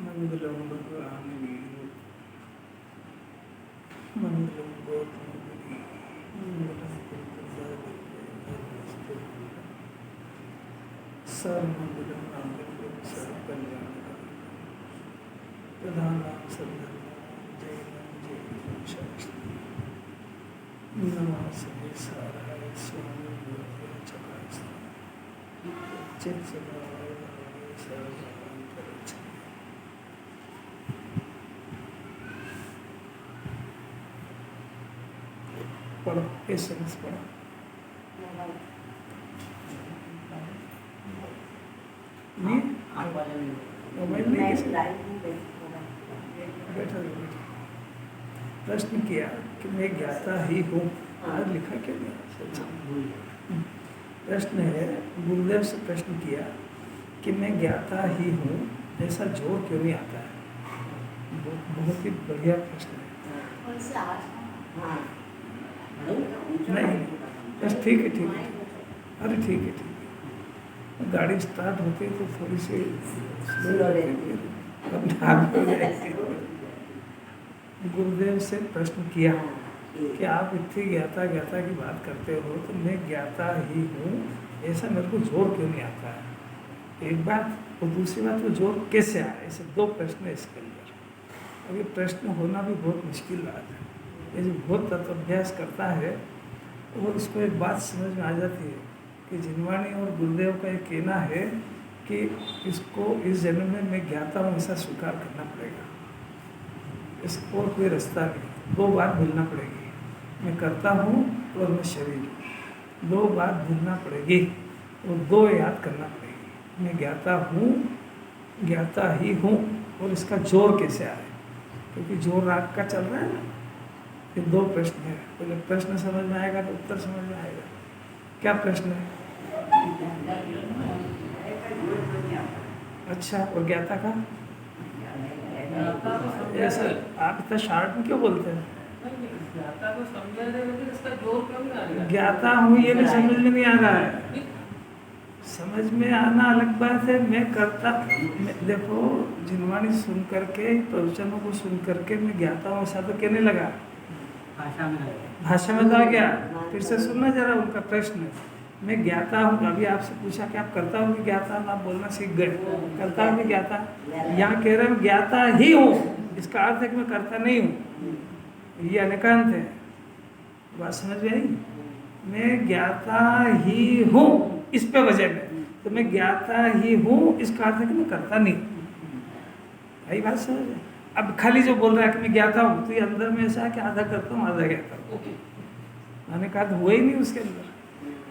मंगलम भगवान वीरु मंगलम गौतम गिरि मंगलम कुलप्रसाद सर्वमंगलम मांगल्यम सर्वकल्याणकरं प्रधानां सर्वधर्माणां जयं शास्त्रम् नमस्ते साराय स्वामी गुरुदेव चकास्तां चित्सदाय सर्वान्तरक्षणे पढ़ो एसेंस पढ़ो नहीं मोबाइल नहीं किसी बैठा प्रश्न किया कि मैं ज्ञाता ही हूँ आज लिखा क्या गया प्रश्न है गुरुदेव से प्रश्न किया कि मैं ज्ञाता ही हूँ ऐसा जोर क्यों नहीं आता है बहुत ही बढ़िया प्रश्न है नहीं बस ठीक है अरे ठीक है गाड़ी स्टार्ट होती है तो थोड़ी सी स्लो गुरुदेव से प्रश्न किया कि आप इतनी ज्ञाता की बात करते हो तो मैं ज्ञाता ही हूँ ऐसा मेरे को जोर क्यों नहीं आता है एक बात और दूसरी बात वो जोर कैसे आया ऐसे दो प्रश्न है इसके अंदर। अब ये प्रश्न होना भी बहुत मुश्किल बात है। ये जो बहुत तत्वाभ्यास करता है और उसको एक बात समझ में आ जाती है कि जिनवाणी और गुरुदेव का ये कहना है कि इसको इस जन्म में मैं ज्ञाता हूँ ऐसा स्वीकार करना पड़ेगा, इसको और कोई रास्ता नहीं। दो बात भूलना पड़ेगी, मैं करता हूँ और मैं शरीर, दो बात भूलना पड़ेगी और दो याद करना पड़ेगी। मैं ज्ञाता हूँ, ज्ञाता ही हूँ और इसका जोर कैसे आए, क्योंकि जोर राग का चल रहा है ना। ये दो प्रश्न है, पहले प्रश्न समझ में आएगा तो उत्तर समझ में आएगा। क्या प्रश्न है? अच्छा, और ज्ञाता का ऐसा आप इतना शार्ट में क्यों बोलते हैं? ज्ञाता हूँ ये भी समझ में नहीं आ रहा है। समझ में आना अलग बात है, मैं करता देखो जिनवाणी सुन करके प्रवचनों को सुन करके मैं ज्ञाता हूँ ऐसा तो कहने लगा, भाषा में था क्या? फिर से सुनना जरा उनका प्रश्न। मैं ज्ञाता हूँ, अभी आपसे पूछा कि आप करता हूँ कि ज्ञाता हूँ, आप बोलना सीख गए। करता हूँ कि ज्ञाता, यहाँ कह रहे हैं ज्ञाता ही हूँ, इसका अर्थ है कि मैं करता नहीं हूँ। ये अनेकांत है, बात समझ में आई? मैं ज्ञाता ही हूँ इस पे वजह में, तो मैं ज्ञाता ही हूँ इसका अर्थ है कि मैं करता नहीं। यही बात समझ में? अब खाली जो बोल रहा है कि मैं ज्ञाता हूँ तो ये अंदर में ऐसा है कि आधा करता हूँ आधा ज्ञाता हूँ, अनेकांत हुआ ही नहीं उसके अंदर।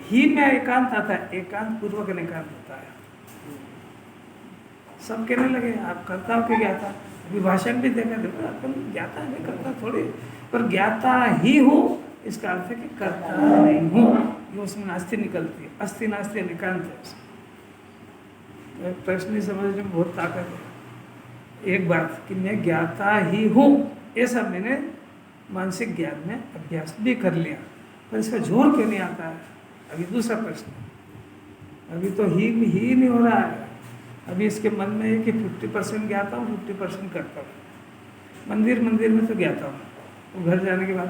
ही में एकांत आता है, एकांत पूर्वक अनेकांत होता है। सब कहने लगे आप करता हो कि ज्ञाता। अभी भाषण भी देखा, देखो अपन ज्ञाता है करता थोड़ी, पर ज्ञाता ही हूँ इसका अर्थ है कि करता नहीं हूँ। ये उसमें नास्ति निकलती है, अस्थि नास्ति अनेकांत है उसमें। प्रश्न ही समझने में बहुत ताकत है। एक बात कि मैं ज्ञाता ही हूँ ऐसा मैंने मानसिक ज्ञान में अभ्यास भी कर लिया, पर इसका जोर क्यों नहीं आता है? अभी दूसरा प्रश्न, अभी तो ही नहीं हो रहा है। अभी इसके मन में है कि 50% ज्ञाता हूँ 50% करता हूँ। मंदिर में तो ज्ञाता हूँ, वो घर जाने के बाद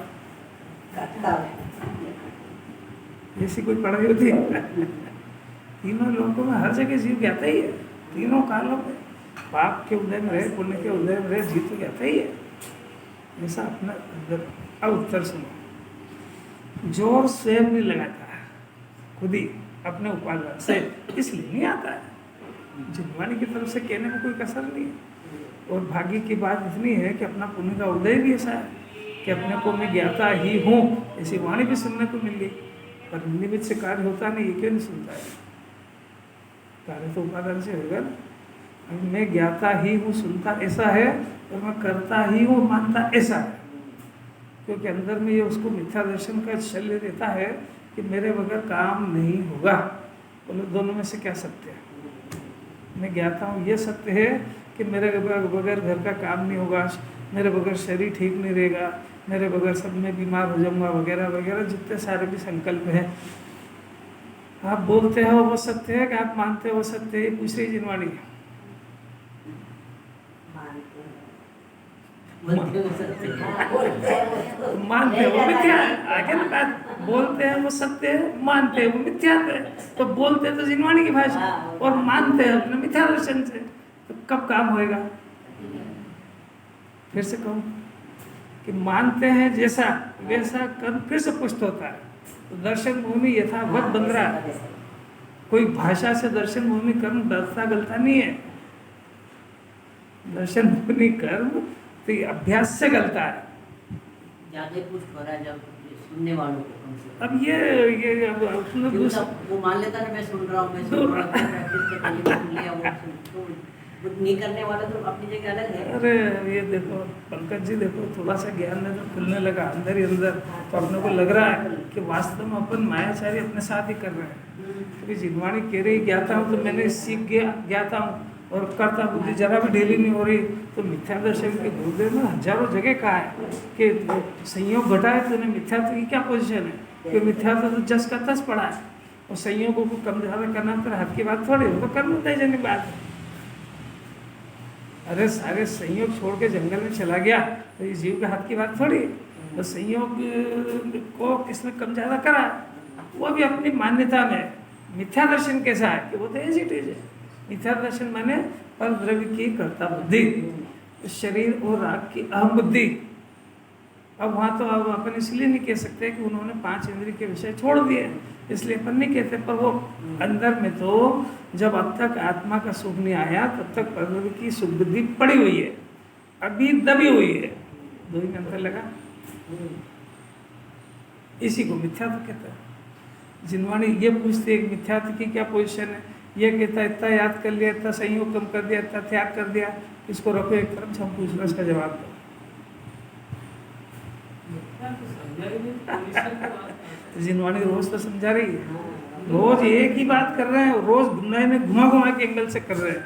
ऐसी कोई पढ़ाई होती है? तीनों लोगों में हर जगह जीव ज्ञाता ही है, तीनों कालों में। पाप के उदय में रहे, पुण्य के उदय में रहे, जीव तो ज्ञाता ही है। ऐसा अपना अब उत्तर सुनो। जोर स्वयं नहीं लगाता है, खुद ही अपने उपादान से, इसलिए नहीं आता है। जिनवाणी की तरफ से कहने में कोई कसर नहीं है। और भाग्य की बात इतनी है कि अपना पुण्य का उदय भी ऐसा है कि अपने को मैं ज्ञाता ही हूँ ऐसी वाणी भी सुनने को मिल गई, पर निमित्त से कार्य होता नहीं, ये क्यों नहीं सुनता है? कार्य तो उपादान से होगा ना। मैं ज्ञाता ही हूँ सुनता ऐसा है, और मैं करता ही हूँ मानता ऐसा है, क्योंकि अंदर में ये उसको मिथ्या दर्शन का शल्य देता है कि मेरे बगैर काम नहीं होगा। बोलो दोनों में से क्या सत्य है? मैं ज्ञाता हूँ ये सत्य है कि मेरे बगैर घर का काम नहीं होगा, मेरे बगैर शरीर ठीक नहीं रहेगा, मेरे बगैर सब में बीमार हो जाऊंगा वगैरह वगैरह, जितने सारे भी संकल्प हैं आप बोलते हो वो सत्य है कि आप मानते हो वो सत्य है? पूछ रही जिनवाणी। बोलते हो सत्य है। मानते हैं वो मिथ्या है, आगे ना बात, बोलते हैं वो सत्य है, मानते हैं वो मिथ्या है। तो बोलते हैं तो जिनवाणी की भाषा और मानते हैं अपने मिथ्या दर्शन से, तो कब काम होएगा? फिर से कहूँ कि मानते हैं जैसा वैसा कर्म फिर से पुष्ट होता है। तो दर्शन भूमि यथावत बन रहा है, कोई भाषा से दर्शन भूमि कर्म डरता गलता नहीं है। दर्शन भूमि कर्म तो ये अभ्यास से गलता है। ज्यादा पुष्ट हो रहा है जब सुनने वालों को कम से कम। अब ये अब उसने क्यों तब वो मान लेता है मैं सुन रहा हूँ, मैं सुन रहा हूँ, प्रैक्टिस के पहले सुन लिया वो नहीं करने वाला तो अपनी जगह अलग है। अरे ये देखो पंकज जी, देखो थोड़ा सा ज्ञान में तो खुलने लगा अंदर ही अंदर, तो अपने को लग रहा है कि वास्तव में अपन मायाचारी अपने साथ ही कर रहे हैं। क्योंकि जिनवाणी कह रही ज्ञाता हूँ तो मैंने सीख गया ज्ञाता हूँ, और करता बुद्धि जरा भी ढीली नहीं हो रही। तो मिथ्या दर्शन के गुरुदेव ने हजारों जगह कहा है कि संयोग घटा है तो मिथ्या की क्या पोजीशन है, कि मिथ्या तो जस का तस पड़ा है, और संयोगों को कम ज़्यादा करना तो हाथ की बात थोड़ी हो, तो करना तय जनी बात है। अरे सारे संयोग छोड़ के जंगल में चला गया तो ये जीव के हाथ की बात थोड़ी है। तो संयोग को किसने कम ज़्यादा करा, वो भी अपनी मान्यता में। मिथ्या दर्शन कैसा है कि वो तो एज इट इज है। मिथ्या दर्शन माने पर द्रव्य की कर्ता बुद्धि, शरीर और राग की अहम बुद्धि। अब वहाँ तो अब अपन इसलिए नहीं कह सकते कि उन्होंने 5 इंद्रिय के विषय छोड़ दिए, इसलिए अपन नहीं कहते। पर वो अंदर में तो जब अब तक आत्मा का सुख नहीं आया तब तक प्रकृति की सुख बुद्धि पड़ी हुई है, अभी दबी हुई है। दो ही में अंतर लगा, इसी को मिथ्या तो कहते हैं। जिनवाणी ये पूछते हैं मिथ्या की क्या पोजीशन है, ये कहता है इतना याद कर लिया, इतना संयोग कम कर दिया, इतना त्याग कर दिया, इसको रखो एक तरफ, हम पूछ रहे इसका जवाब दो। जिनवाणी रोज तो समझा रही है, रोज एक ही बात कर रहे हैं, रोज घुमा घुमा के एंगल से कर रहे हैं।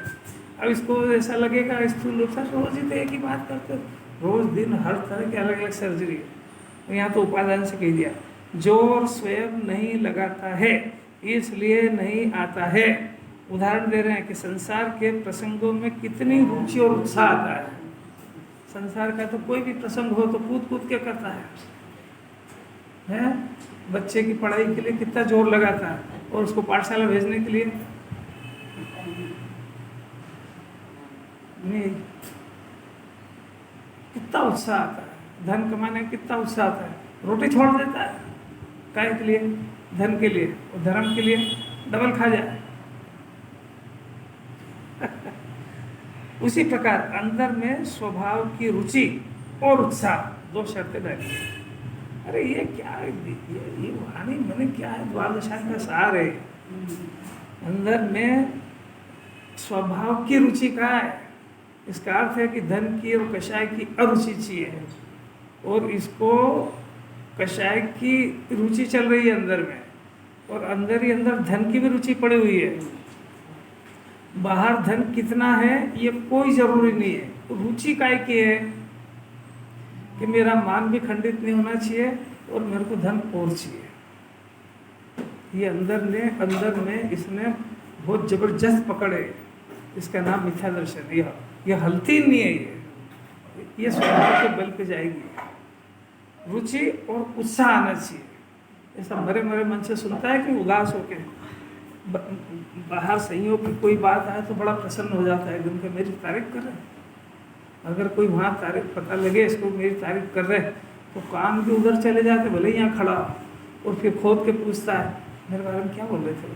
अब इसको ऐसा लगेगा स्थूल रूप से रोज ही तो एक ही बात करते, रोज दिन हर तरह की अलग अलग सर्जरी है। यहाँ तो उपादान से कह दिया, जोर स्वयं नहीं लगाता है इसलिए नहीं आता है। उदाहरण दे रहे हैं कि संसार के प्रसंगों में कितनी रुचि और उत्साह आता है। संसार का तो कोई भी प्रसंग हो तो कूद कूद के करता है? बच्चे की पढ़ाई के लिए कितना जोर लगाता है, और उसको पाठशाला भेजने के लिए नहीं, कितना उत्साह आता है। धन कमाने में कितना उत्साह आता है, रोटी छोड़ देता है काय के लिए, धन के लिए, और धर्म के लिए डबल खा जाए। उसी प्रकार अंदर में स्वभाव की रुचि और उत्साह, दो शर्तें बैठी। अरे ये क्या है, ये वाणी मैंने क्या है, द्वादशांग का सार है। अंदर में स्वभाव की रुचि कहाँ है? इसका अर्थ है कि धन की और कषाय की अरुचि चाहिए, और इसको कषाय की रुचि चल रही है अंदर में, और अंदर ही अंदर धन की भी रुचि पड़ी हुई है। बाहर धन कितना है ये कोई जरूरी नहीं है, तो रुचि काय की है कि मेरा मान भी खंडित नहीं होना चाहिए और मेरे को धन और चाहिए। ये अंदर में इसने बहुत जबरदस्त पकड़े, इसका नाम मिथ्या दर्शन। यह हलती नहीं है, ये स्वभाव के बल पे जाएगी। रुचि और उत्साह आना चाहिए। ऐसा मरे मरे मन से सुनता है कि उदास होके बाहर संयोग की कोई बात आए तो बड़ा प्रसन्न हो जाता है एकदम के, मेरी तारीफ कर रहे हैं। अगर कोई वहाँ तारीफ पता लगे इसको मेरी तारीफ कर रहे हैं तो कान भी उधर चले जाते, भले ही यहाँ खड़ा, और फिर खोद के पूछता है मेरे बारे में क्या बोल रहे थे।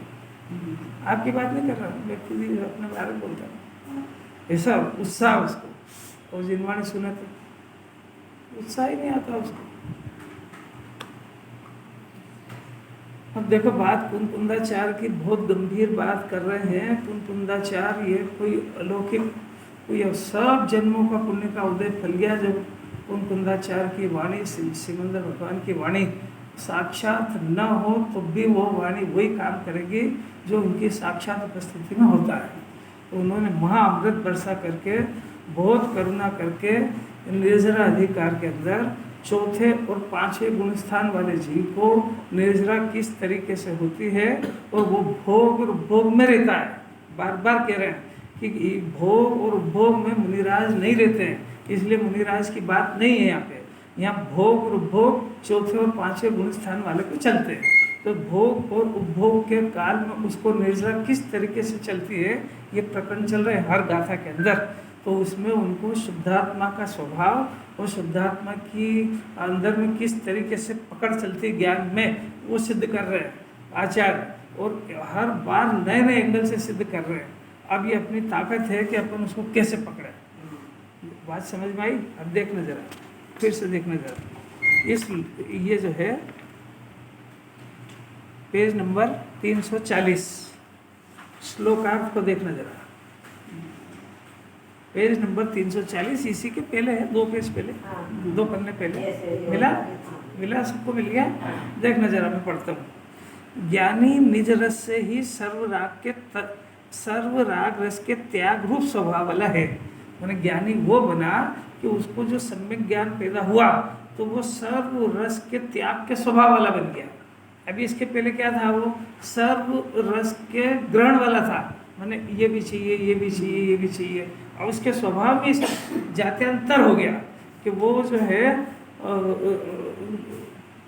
आपकी बात नहीं कर रहा हूँ, व्यक्ति भी अपने बारे में बोलता है। ऐसा उत्साह उसको, और जिनवाणी सुने तो उत्साह ही नहीं आता उसको। अब देखो बात कुंकुंदाचार की बहुत गंभीर बात कर रहे हैं। कुंकुंदाचार ये कोई अलौकिक, कोई सब जन्मों का पुण्य का उदय फल गया जब कुंकुंदाचार की वाणी, सिमंदर भगवान की वाणी साक्षात न हो तो भी वो वाणी वही काम करेगी जो उनकी साक्षात उपस्थिति में होता है। तो उन्होंने महाअमृत वर्षा करके, बहुत करुणा करके, निर्जरा अधिकार के अंदर चौथे और पांचवें गुण स्थान वाले जीव को निर्जरा किस तरीके से होती है और वो भोग में रहता है। बार बार कह रहे हैं कि भोग और उपभोग में मुनिराज नहीं रहते हैं, इसलिए मुनिराज की बात नहीं है यहाँ पे। यहाँ भोग और उपभोग चौथे और पांचवें गुण स्थान वाले को चलते हैं। तो भोग और उपभोग के काल में उसको निर्जरा किस तरीके से चलती है, ये प्रकरण चल रहे हैं हर गाथा के अंदर। तो उसमें उनको शुद्धात्मा का स्वभाव और शुद्धात्मा की अंदर में किस तरीके से पकड़ चलती है ज्ञान में, वो सिद्ध कर रहे हैं आचार्य, और हर बार नए नए एंगल से सिद्ध कर रहे हैं। अब ये अपनी ताकत है कि अपन उसको कैसे पकड़े। बात समझ में आई? अब देखना जरा, फिर से देखना जरा। इस ये जो है पेज नंबर 340 श्लोकार्थ को देखना जरा। पेज नंबर 340 इसी के पहले है, 2 पेज पहले, 2 पन्ने पहले। मिला सबको मिल गया? देखना जरा, मैं पढ़ता हूँ। ज्ञानी निज रस से ही सर्व राग रस के त्याग रूप स्वभाव वाला है। मैंने ज्ञानी वो बना कि उसको जो सम्यक ज्ञान पैदा हुआ तो वो सर्व रस के त्याग के स्वभाव वाला बन गया। अभी इसके पहले क्या था? वो सर्व रस के ग्रहण वाला था, मैंने ये भी चाहिए, ये भी चाहिए, ये भी चाहिए। और उसके स्वभाव में जाते अंतर हो गया कि वो जो है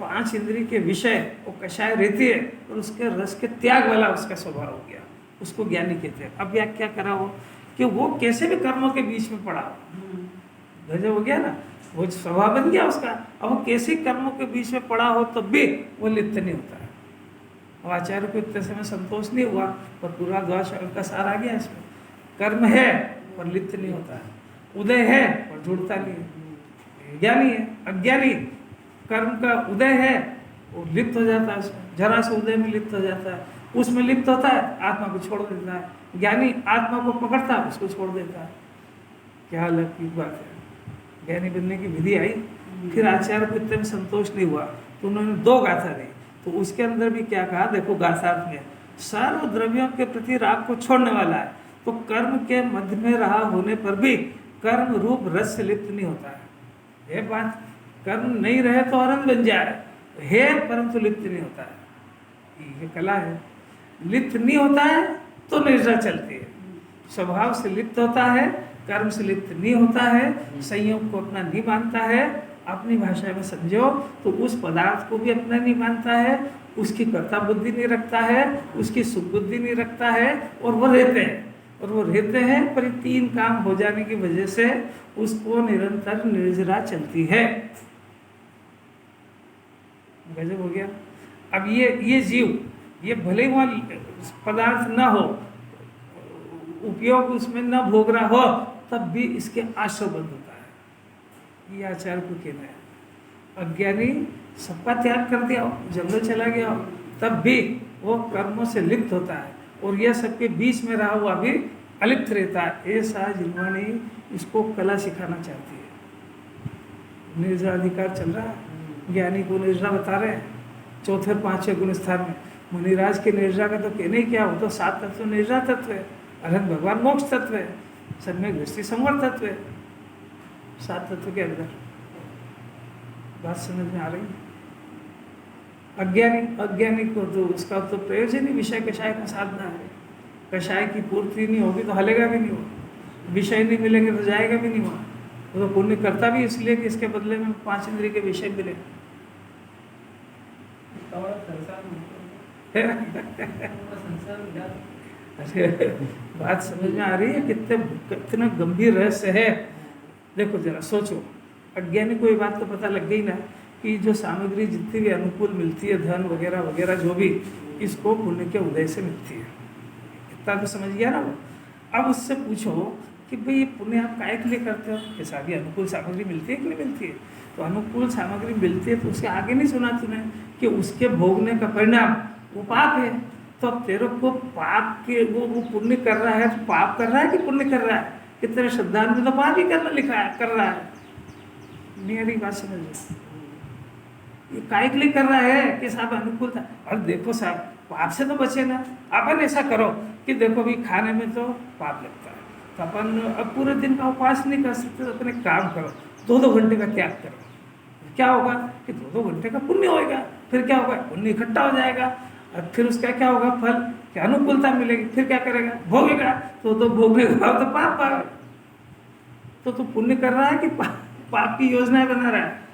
5 इंद्रिय के विषय वो कषाय रहती है और उसके रस के त्याग वाला उसका स्वभाव हो गया, उसको ज्ञानी कहते हैं। अब क्या करा हो कि वो कैसे भी कर्मों के बीच में पड़ा, गजब हो गया ना, वो स्वभाव बन गया उसका। अब वो कैसे कर्मों के बीच में पड़ा हो तब भी वो लिप्त नहीं होता है। अब आचार्य को इतने समय संतोष नहीं हुआ पर पूरा द्वाश का सार आ गया इसमें। कर्म है पर लिप्त नहीं होता है, उदय है पर जुड़ता नहीं है। ज्ञानी है, अज्ञानी कर्म का उदय है वो लिप्त हो जाता है उसमें, जरा से उदय में लिप्त हो जाता है, उसमें लिप्त होता है, आत्मा को छोड़ देता है। ज्ञानी आत्मा को पकड़ता है, उसको छोड़ देता है। क्या अलग की बात है। ज्ञानी बनने की विधि आई, फिर आचार्य को इतने में संतोष नहीं हुआ तो उन्होंने 2 गाथा दी। तो उसके अंदर भी क्या कहा देखो, गाथार्थ में सर्व द्रव्यों के प्रति राग को छोड़ने वाला है, तो कर्म के मध्य में रहा होने पर भी कर्म रूप रस से लिप्त नहीं होता है। ये बात, कर्म नहीं रहे तो आनंद बन जाए, है परंतु लिप्त नहीं होता है, ये कला है। लिप्त नहीं होता है तो निर्जरा चलती है, स्वभाव से लिप्त होता है, कर्म से लिप्त नहीं होता है, संयोग को अपना नहीं मानता है। अपनी भाषा में समझो तो उस पदार्थ को भी अपना नहीं मानता है, उसकी कर्ता बुद्धि नहीं रखता है, उसकी सुख बुद्धि नहीं रखता है, और वो रहते हैं पर 3 काम हो जाने की वजह से उसको निरंतर निर्जरा चलती है। गजब हो गया। अब ये जीव, ये भले ही वहाँ पदार्थ न हो, उपयोग उसमें न भोग रहा हो, तब भी इसके आश्रय बंद होता है। ये आचार्य को कहना है। अज्ञानी सबका त्याग कर दिया, जंगल चला गया, तब भी वो कर्मों से लिप्त होता है और यह सबके बीच में रहा हुआ भी अलिप्त रहता है। ऐसा जिन्होंने इसको कला सिखाना चाहती है। निर्जरा अधिकार चल रहा है, ज्ञानी को निर्जरा बता रहे हैं 4थे और 5वें गुण स्थान में। मुनिराज के निर्जरा का तो कहने ही क्या, वो तो 7 तत्व निर्जरा तत्व है, अनंत भगवान मोक्ष तत्व है, सम्यक दृष्टि संवर तत्व है 7 तत्व के अंदर। बात समझ में आ रही है? अज्ञानी को तो उसका तो प्रयोजन ही विषय कषाय का साधना है। कषाय की पूर्ति नहीं होगी तो हलेगा भी नहीं, वो विषय नहीं मिलेंगे तो जाएगा भी नहीं वहाँ। वो तो पुण्य करता भी इसलिए कि इसके बदले में 5 इंद्रिय के विषय मिले। बात समझ में आ रही है? कितना गंभीर रहस्य है। देखो जरा सोचो, अज्ञानी को ये बात तो पता लग गई ना कि जो सामग्री जितनी भी अनुकूल मिलती है, धन वगैरह वगैरह जो भी, इसको पुण्य के उदय से मिलती है। इतना तो समझ गया ना वो। अब उससे पूछो कि भाई ये पुण्य आप काहे के लिए करते हो? कि सारी अनुकूल सामग्री मिलती है कि नहीं मिलती है? तो अनुकूल सामग्री मिलती है तो उसके आगे नहीं सुना तूने कि उसके भोगने का परिणाम वो पाप है। तो तेरे को पाप के वो पुण्य कर रहा है तो पाप कर रहा है कि पुण्य कर रहा है? कि तेरे श्रद्धांत में तो पाप ही करना लिखा है, कर रहा है। मेरी बात समझ लो, ये काय के लिए कर रहा है कि साहब अनुकूल था। और देखो साहब, पाप से तो बचे ना। अपन ऐसा करो कि देखो भाई खाने में तो पाप लगता है, तो अपन अब पूरे दिन का उपवास नहीं कर सकते, तो अपने काम करो, 2-2 घंटे का त्याग करो। क्या होगा कि 2-2 घंटे का पुण्य होएगा। फिर क्या होगा? पुण्य इकट्ठा हो जाएगा। अब फिर उसका क्या होगा फल, क्या अनुकूलता मिलेगी, फिर क्या करेगा, भोगेगा। तो भोगने का भाव तो पाप पावे। तो पुण्य कर रहा है कि पाप की योजनाएं बना रहा है।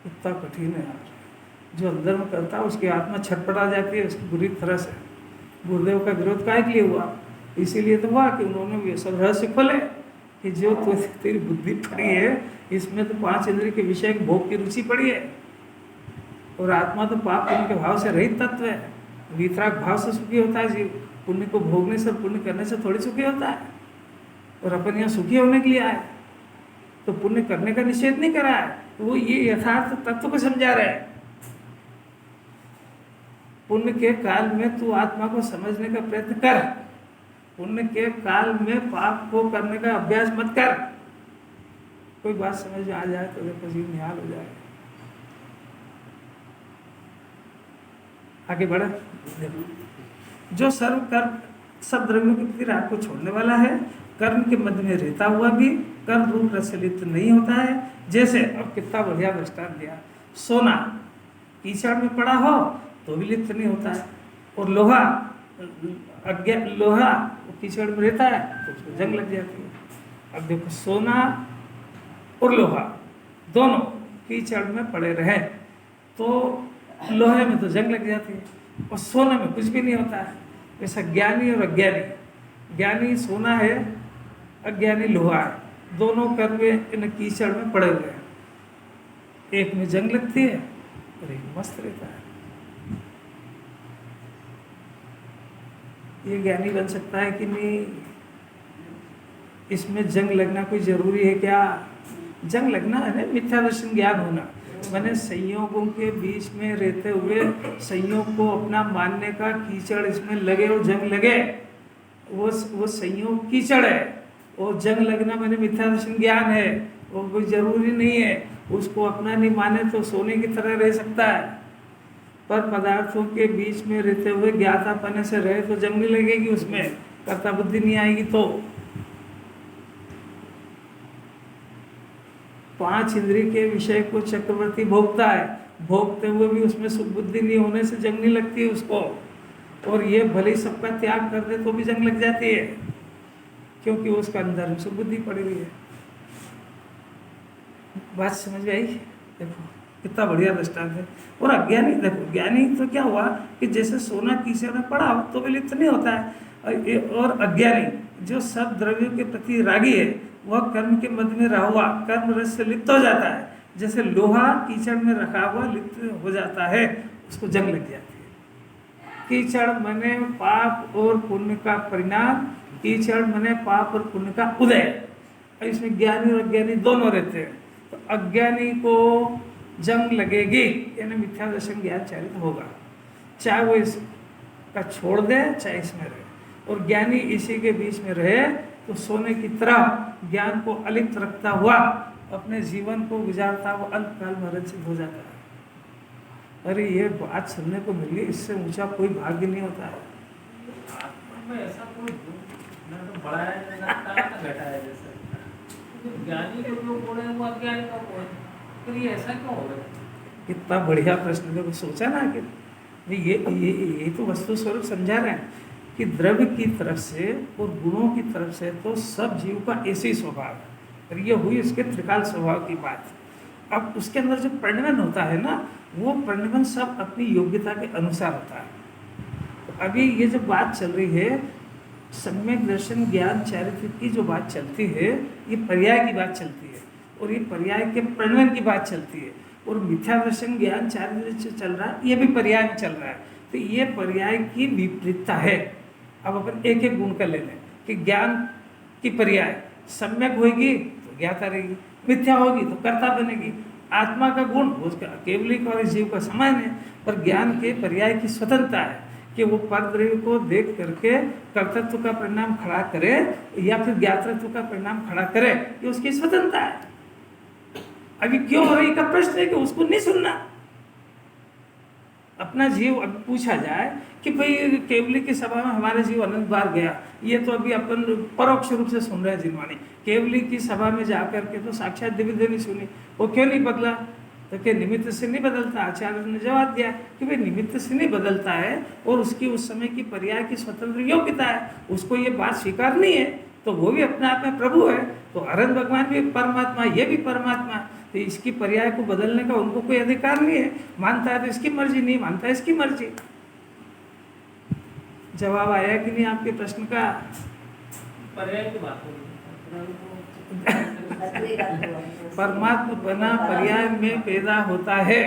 इतना कठिन है यार। जो अंदर में करता है उसकी आत्मा छटपटा जाती है उसकी बुरी तरह से। गुरुदेव का विरोध काहे के लिए हुआ? इसीलिए तो हुआ कि उन्होंने ये सब रहस्य खोले कि जो तेरी बुद्धि पड़ी है इसमें तो 5 इंद्रिय के विषय भोग की रुचि पड़ी है, और आत्मा तो पाप पुण्य के भाव से रहित तत्व है। वितराग भाव से सुखी होता है जीव। पुण्य को भोगने से, पुण्य करने से थोड़ी सुखी होता है। और अपन यहाँ सुखी होने के लिए आए, तो पुण्य करने का निषेध नहीं करा है। तो वो ये यथार्थ तत्व को समझा रहे हैं। पुण्य के काल में तू आत्मा को समझने का प्रयत्न कर, पुण्य के काल में पाप को करने का अभ्यास मत कर। कोई बात समझ में आ जाए तो देखो जीव निहाल हो जाए। आगे बढ़े। जो सर्व कर्म सब द्रव्यों के प्रति राग को छोड़ने वाला है, कर्म के मध्य में रहता हुआ भी कर्म रूप रस से लिप्त नहीं होता है। जैसे अब कितना बढ़िया दृष्टांत दिया, सोना कीचड़ में पड़ा हो तो भी लिप्त नहीं होता है, और लोहा लोहा कीचड़ में रहता है तो उसको जंग लग जाती है। अब देखो सोना और लोहा दोनों कीचड़ में पड़े रहे तो लोहे में तो जंग लग जाती है, और सोने में कुछ भी नहीं होता है। ऐसा ज्ञानी और अज्ञानी, ज्ञानी सोना है, अज्ञानी लोहा है, दोनों कर्म इन कीचड़ में पड़े हुए हैं। एक में जंग लगती है और एक मस्त रहता है। ये ज्ञानी बन सकता है कि नहीं? इसमें जंग लगना कोई जरूरी है क्या? जंग लगना है ना मिथ्या दर्शन ज्ञान होना, मैंने संयोगों के बीच में रहते हुए संयोग को अपना मानने का कीचड़ इसमें लगे और जंग लगे, वो संयोग कीचड़ है, और जंग लगना मैंने मिथ्या दर्शन ज्ञान है। वो कोई जरूरी नहीं है, उसको अपना नहीं माने तो सोने की तरह रह सकता है, पर पदार्थों के बीच में रहते हुए ज्ञातापने से रहे तो जंग नहीं लगेगी, उसमें कर्ता बुद्धि नहीं आएगी। तो 5 इंद्रिय के विषय को चक्रवर्ती भोगता है, भोगते हुए भी उसमें सुख बुद्धि नहीं होने से जंग नहीं लगती उसको। और ये भले ही सबका त्याग कर दे तो भी जंग लग जाती है, क्योंकि उसका अंदर में सुख बुद्धि पड़ी हुई है। बात समझ में आई? देखो कितना बढ़िया दृष्टांत है। और अज्ञानी, देखो ज्ञानी तो क्या हुआ कि जैसे सोना कीचड़ में पड़ा हो तो भी लिप्त नहीं होता है, और अज्ञानी जो सब द्रव्यों के प्रति रागी है वह कर्म के मध्य में रहा हुआ कर्म रस से लिप्त हो जाता है। जैसे लोहा कीचड़ में रखा हुआ लिप्त हो जाता है, उसको जंग लग जाती है। कीचड़ मने पाप और पुण्य का परिणाम, कीचड़ मने पाप और पुण्य का उदय। इसमें ज्ञानी और अज्ञानी दोनों रहते हैं। तो अज्ञानी को जंग लगेगी, यानी मिथ्या दर्शन ज्ञान चालित होगा, चाहे वो इसका छोड़ दे चाहे इसमें रहे। और ज्ञानी इसी के बीच में रहे तो सोने की तरह ज्ञान को अलिप्त रखता हुआ अपने जीवन को गुजारता हुआ अंत काल में रचित हो जाता है। अरे ये बात सुनने को मिली, इससे ऊंचा कोई भाग्य नहीं होता है। आत्मा में ऐसा कोई ना तो बड़ा है ना घटा है, जैसे ज्ञानी को जो बोले वो अज्ञानी का बोले, फिर ये ऐसा क्यों हो गया? कितना बढ़िया प्रश्न है। सोचा ना कि ये तो वस्तु स्वरूप समझा रहे हैं कि द्रव्य की तरफ से और गुणों की तरफ से तो सब जीव का ऐसे ही स्वभाव है, और ये हुई इसके त्रिकाल स्वभाव की बात। अब उसके अंदर जो परिणमन होता है ना, वो परिणमन सब अपनी योग्यता के अनुसार होता है। तो अभी ये जो बात चल रही है सम्यक दर्शन ज्ञान चारित्र की जो बात चलती है, ये पर्याय की बात चलती है, और ये पर्याय के परिणमन की बात चलती है। और मिथ्या दर्शन ज्ञान चारित्र चल रहा है, ये भी पर्याय में चल रहा है। तो ये पर्याय की विपरीतता है। अब अपन एक एक गुण का ले लें कि ज्ञान की पर्याय सम्यक होगी तो ज्ञाता रहेगी, मिथ्या होगी तो कर्ता बनेगी। आत्मा का गुण उसका केवलिक और जीव का समान है, पर ज्ञान के पर्याय की स्वतंत्रता है कि वो परद्रव्य को देख करके कर्तृत्व का परिणाम खड़ा करे या फिर ज्ञातृत्व का परिणाम खड़ा करे, ये उसकी स्वतंत्रता है। अभी क्यों हो रही का प्रश्न है कि उसको नहीं सुनना। अपना जीव अब पूछा जाए कि भाई केवली की सभा में हमारा जीव अनंत बार गया, ये तो अभी अपन परोक्ष रूप से सुन रहे हैं जिनवाणी। केवली की सभा में जाकर के तो साक्षात दिव्य नहीं सुनी, वो क्यों नहीं बदला? तो क्या निमित्त से नहीं बदलता? आचार्य ने जवाब दिया कि भाई निमित्त से नहीं बदलता है, और उसकी उस समय की पर्याय की स्वतंत्र योग्यता है, उसको ये बात स्वीकार नहीं है, तो वो भी अपने आप में प्रभु है। तो अरहंत भगवान भी परमात्मा, ये भी परमात्मा, तो इसकी पर्याय को बदलने का उनको कोई अधिकार नहीं है। मानता है तो इसकी मर्जी, नहीं मानता है इसकी मर्जी। जवाब आया कि नहीं आपके प्रश्न का? पर्याय की बात हो परमात्मा बना पर्याय में पैदा होता है,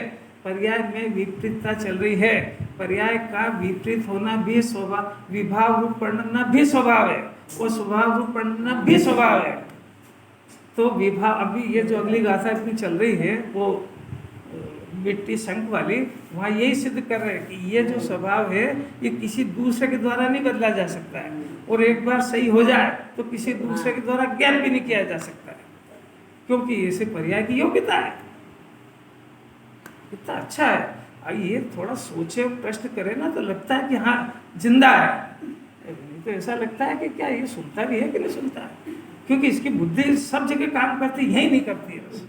पर्याय में विपरीतता चल रही है, पर्याय का विपरीत होना भी स्वभाव, विभाव रूप पढ़ना भी स्वभाव है, वो स्वभाव रूप पढ़ना भी स्वभाव है। तो विभाव, अभी ये जो अगली गाथा इतनी चल रही है वो मिट्टी शंख वाली, वहाँ यही सिद्ध कर रहे हैं कि ये जो स्वभाव है ये किसी दूसरे के द्वारा नहीं बदला जा सकता है, और एक बार सही हो जाए तो किसी दूसरे के द्वारा ज्ञान भी नहीं किया जा सकता है, क्योंकि इसे पर्याय की योग्यता है। कितना अच्छा है। अब ये थोड़ा सोचे प्रश्न करे ना तो लगता है कि हाँ जिंदा है, तो ऐसा लगता है कि क्या ये सुनता भी है कि नहीं सुनता है, क्योंकि इसकी बुद्धि सब जगह काम करती, यही नहीं करती है बस।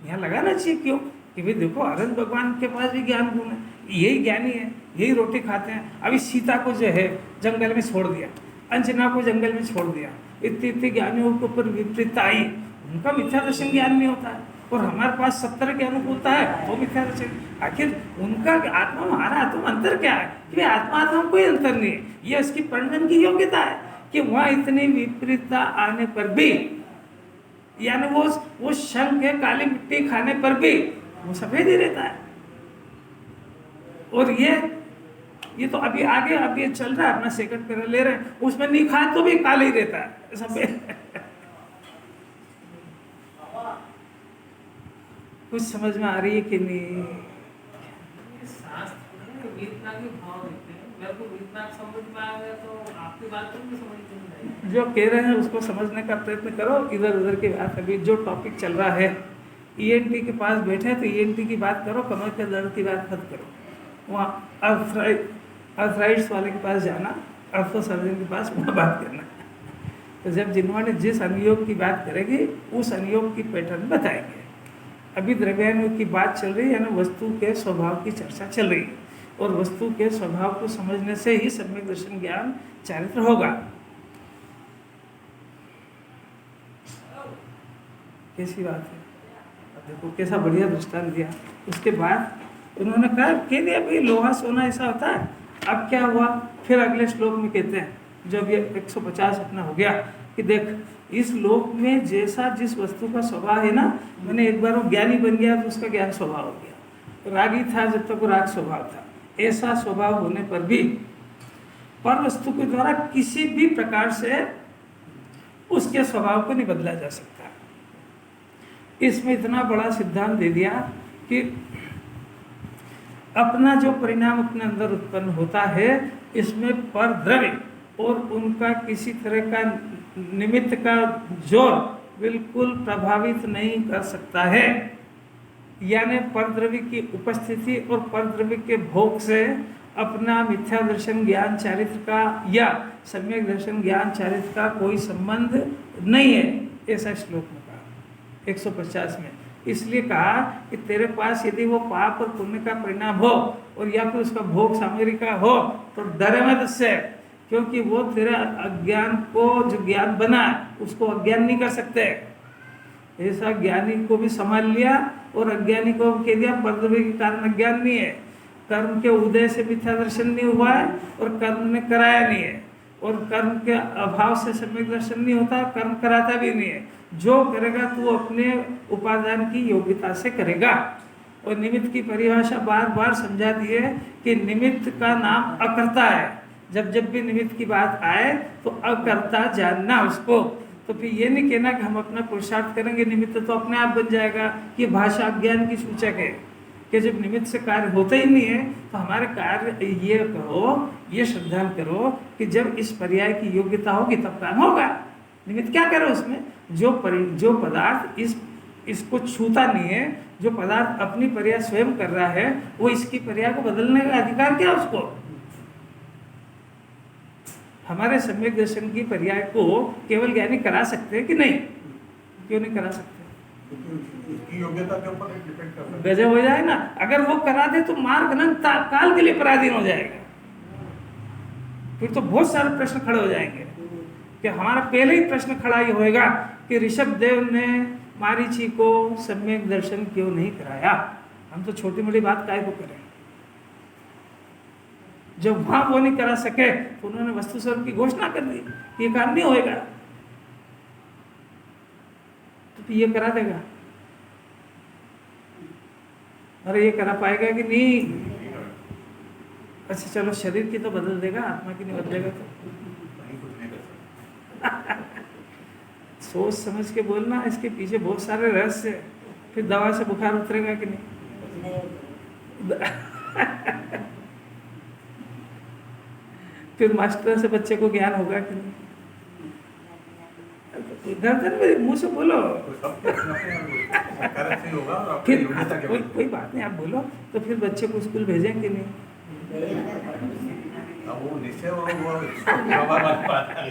यहाँ लगाना चाहिए, क्यों कि भाई देखो अरहंत भगवान के पास भी ज्ञान गुण है, यही ज्ञानी है, यही रोटी खाते हैं। अभी सीता को जो है जंगल में छोड़ दिया, अंजना को जंगल में छोड़ दिया, इतने इतने ज्ञानियों के ऊपर विपरीतता आई, उनका मिथ्या दर्शन ज्ञान नहीं होता है, और हमारे पास 70 के अनुकूलता है वो मिथ्या दर्शन। आखिर उनका आत्मा हमारा आत्मा अंतर क्या है कि आत्मा आत्मा में कोई अंतर नहीं है, ये इसकी पंडन की योग्यता है कि वहाँ इतनी विपरीतता आने पर भी, यानी वो शंख है काली मिट्टी खाने पर भी वो सफेद ही रहता है। और ये तो अभी आगे अभी चल रहा है, अपना सेकंड पैरा ले रहे हैं, उसमें नहीं खाए तो भी काला ही रहता है सफेद। कुछ समझ में आ रही है कि नहीं? शास्त्र वीतनाग के भाव देते हैं, मेरे को वीतनाग समझ में आ गया तो आपकी बात को भी समझ में नहीं आएगी। जो कह रहे हैं उसको समझने का प्रयत्न करो। इधर उधर की बात, अभी जो टॉपिक चल रहा है, ईएनटी के पास बैठे तो ईएनटी की बात करो, कमर के दर्द की बात मत करो। वहाँ अर्थराइट्स वाले के पास जाना, अर्थो सर्जन के पास वहाँ बात करना। तो जब जिन्होंने जिस अनुयोग की बात करेगी उस अनुयोग की पैटर्न बताएंगे। अभी द्रव्यानुयोग की बात चल रही है, यानी वस्तु के स्वभाव की चर्चा चल रही है, और वस्तु के स्वभाव को समझने से ही सम्यक दर्शन ज्ञान चारित्र होगा। कैसी बात है, अब देखो कैसा बढ़िया दृष्टांत दिया। उसके बाद उन्होंने कहा कह दिया भाई लोहा सोना ऐसा होता है। अब क्या हुआ, फिर अगले श्लोक में कहते हैं, जब ये 150 अपना हो गया कि देख इस लोक में जैसा जिस वस्तु का स्वभाव है ना, मैंने एक बार वो ज्ञानी बन गया तो उसका ज्ञान स्वभाव हो गया, रागी था जब तक वो राग स्वभाव था, ऐसा स्वभाव होने पर भी पर वस्तु के द्वारा किसी भी प्रकार से उसके स्वभाव को नहीं बदला जा सकता। इसमें इतना बड़ा सिद्धांत दे दिया कि अपना जो परिणाम अपने अंदर उत्पन्न होता है, इसमें पर द्रव्य और उनका किसी तरह का निमित्त का जोर बिल्कुल प्रभावित नहीं कर सकता है। यानी परद्रव्य की उपस्थिति और परद्रव्य के भोग से अपना मिथ्या दर्शन ज्ञान चारित्र का या सम्यक दर्शन ज्ञान चारित्र का कोई संबंध नहीं है, ऐसा श्लोक में कहा 150 में। इसलिए कहा कि तेरे पास यदि वो पाप और पुण्य का परिणाम हो और या फिर उसका भोग सामग्री का हो तो डरे मत उससे, क्योंकि वो तेरे अज्ञान को जो ज्ञान बना उसको अज्ञान नहीं कर सकते। ऐसा ज्ञानी को भी संभाल लिया और अज्ञानी को कह दिया परद्रव्य के कारण अज्ञान नहीं है, कर्म के उदय से मिथ्या दर्शन नहीं हुआ है और कर्म ने कराया नहीं है, और कर्म के अभाव से सम्यक दर्शन नहीं होता, कर्म कराता भी नहीं है। जो करेगा तो अपने उपादान की योग्यता से करेगा। और निमित्त की परिभाषा बार बार समझा दी है कि निमित्त का नाम अकर्ता है। जब जब भी निमित्त की बात आए तो अकर्ता जानना उसको। तो फिर ये नहीं कहना कि हम अपना पुरुषार्थ करेंगे निमित्त तो अपने आप बन जाएगा। ये भाषा ज्ञान की सूचक है कि जब निमित्त से कार्य होता ही नहीं है तो हमारे कार्य ये करो, ये श्रद्धा करो कि जब इस पर्याय की योग्यता होगी तब काम होगा। निमित्त क्या करो उसमें, जो पदार्थ इसको छूता नहीं है, जो पदार्थ अपनी पर्याय स्वयं कर रहा है, वो इसकी पर्याय को बदलने का अधिकार क्या उसको। हमारे सम्यक दर्शन की पर्याय को केवल ज्ञानी करा सकते हैं कि नहीं? क्यों नहीं करा सकते? क्योंकि उसकी योग्यता के ऊपर डिपेंड करता है। गजब हो जाए ना, अगर वो करा दे तो मार्ग अनंत काल के लिए पराधीन हो जाएगा। फिर तो बहुत सारे प्रश्न खड़े हो जाएंगे कि हमारा पहले ही प्रश्न खड़ा ही होएगा कि ऋषभ देव ने मारीची को सम्यक दर्शन क्यों नहीं कराया। हम तो छोटी मोटी बात काहे को करें। जब वहां वो नहीं करा सके तो उन्होंने वस्तु स्वरूप की घोषणा कर दी कि ये काम नहीं होएगा, तो फिर ये करा देगा। अरे ये करा पाएगा कि नहीं? अच्छा चलो, शरीर की तो बदल देगा, आत्मा की नहीं बदलेगा तो नहीं, कुछ नहीं कर सकता। सोच समझ के बोलना, इसके पीछे बहुत सारे रहस्य है। फिर दवा से बुखार उतरेगा कि नहीं? फिर मास्टर से बच्चे को ज्ञान होगा कि नहीं? गर्दन में मुंह से बोलो। तो सबके अपने कारण से होगा और अपनी फिर योग्यता के कोई बात नहीं, आप बोलो तो फिर बच्चे को स्कूल भेजें कि नहीं? अब वो निश्चय वो बात है।